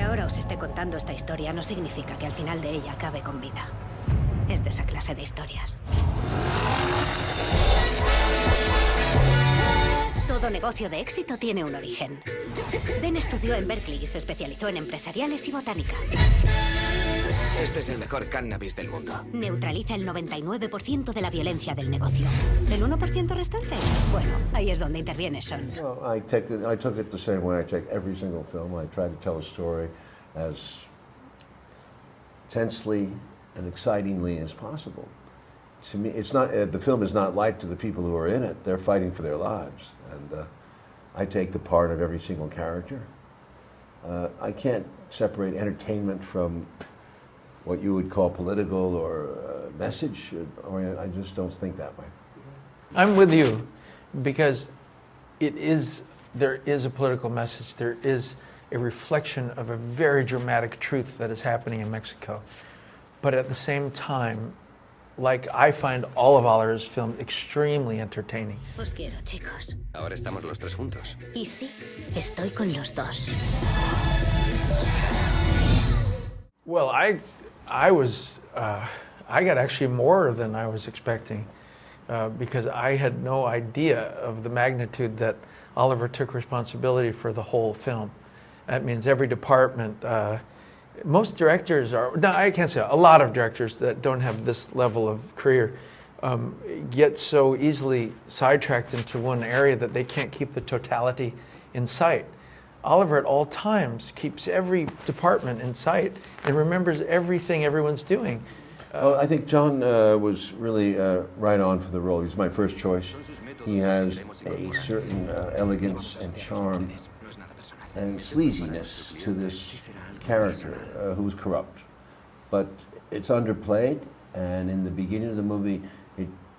ahora os esté contando esta historia no significa que al final de ella acabe con vida. Es de esa clase de historias. Todo negocio de éxito tiene un origen. Ben estudió en Berkeley y se especializó en empresariales y botánica. Este es el mejor cannabis del mundo. Neutraliza el 99% de la violencia del negocio. ¿El 1% restante? Bueno, ahí es donde interviene Sean. Well, I took it the same way. I take every single film. I try to tell a story as tensely and excitingly as possible. To me, it's not the film is not light to the people who are in it. They're fighting for their lives, and I take the part of every single character. I can't separate entertainment from what you would call political or message, or I just don't think that way. I'm with you, because there is a political message. There is a reflection of a very dramatic truth that is happening in Mexico. But at the same time, like, I find all of Oliver's film extremely entertaining. Os quiero, chicos. Ahora estamos los tres juntos. Y sí, estoy con los dos. Well, I got actually more than I was expecting, because I had no idea of the magnitude that Oliver took responsibility for the whole film. That means every department. Most directors no, I can't say, a lot of directors that don't have this level of career get so easily sidetracked into one area that they can't keep the totality in sight. Oliver at all times keeps every department in sight and remembers everything everyone's doing. Well, I think John was really right on for the role. He's my first choice. He has a certain elegance and charm and sleaziness to this character who's corrupt. But it's underplayed, and in the beginning of the movie,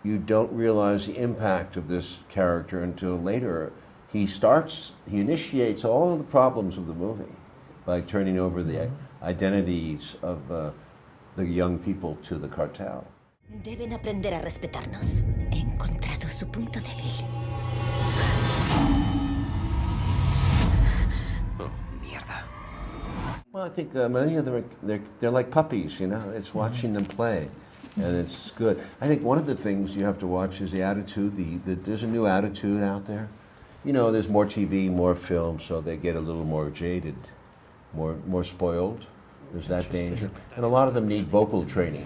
you don't realize the impact of this character until later. He initiates all of the problems of the movie by turning over the identities of the young people to the cartel. Deben aprender a respetarnos. He encontrado su punto débil. Oh, mierda. Well, I think many of them they're like puppies, you know. It's watching them play, and it's good. I think one of the things you have to watch is the attitude. There's a new attitude out there. You know, there's more TV, more film, so they get a little more jaded, more spoiled. There's that danger. And a lot of them need vocal training.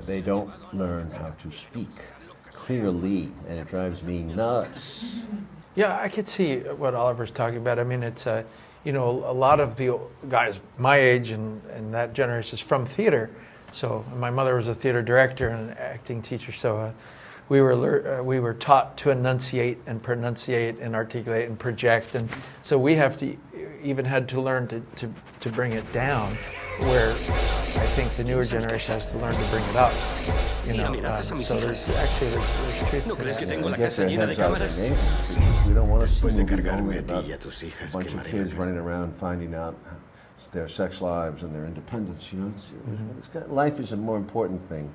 They don't learn how to speak clearly, and it drives me nuts. Yeah, I could see what Oliver's talking about. I mean, it's, you know, a lot of the guys my age and that generation is from theater. So my mother was a theater director and an acting teacher, so we were taught to enunciate and pronunciate and articulate and project, and so we have to even had to learn to bring it down, where I think the newer generation has to learn to bring it up. You know, so there's actually there's truth. ¿No crees que Yeah, tengo la get casa their llena de heads out of cámaras? their neighbors, because we don't want to see Después de movies cargarme only a ti about y a tus hijas, a bunch qué of kids marionetas. running around finding out their sex lives and their independence. You know, life is a more important thing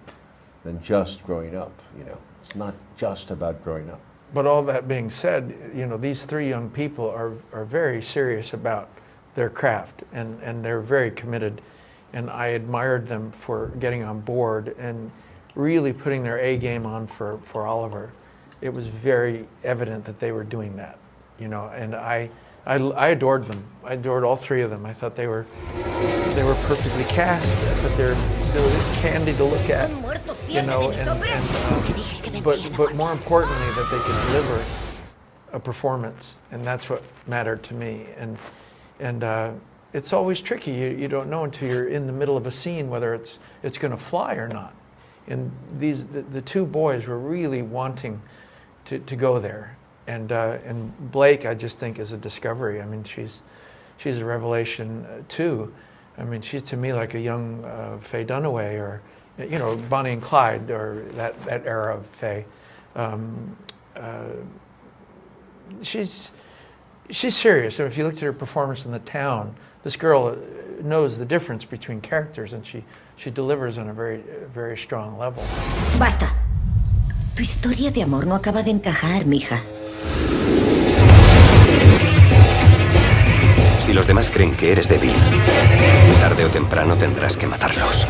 than just growing up. You know, it's not just about growing up. But all that being said, you know, these three young people are very serious about their craft, and they're very committed. And I admired them for getting on board and really putting their A game on for Oliver. It was very evident that they were doing that, you know, and I adored them. I adored all three of them. I thought they were perfectly cast. I thought they were candy to look at, you know, but more importantly, that they could deliver a performance, and that's what mattered to me. And it's always tricky. You don't know until you're in the middle of a scene whether it's going to fly or not. And the two boys were really wanting to go there. And Blake, I just think, is a discovery. I mean, she's a revelation too. I mean, she's to me like a young Faye Dunaway, or, you know, Bonnie and Clyde, or that era of Faye. She's serious. And if you looked at her performance in The Town, this girl knows the difference between characters, and she delivers on a very, very strong level. Basta. Tu historia de amor no acaba de encajar, mija. Si Si los demás creen que eres débil, tarde o temprano tendrás que matarlos.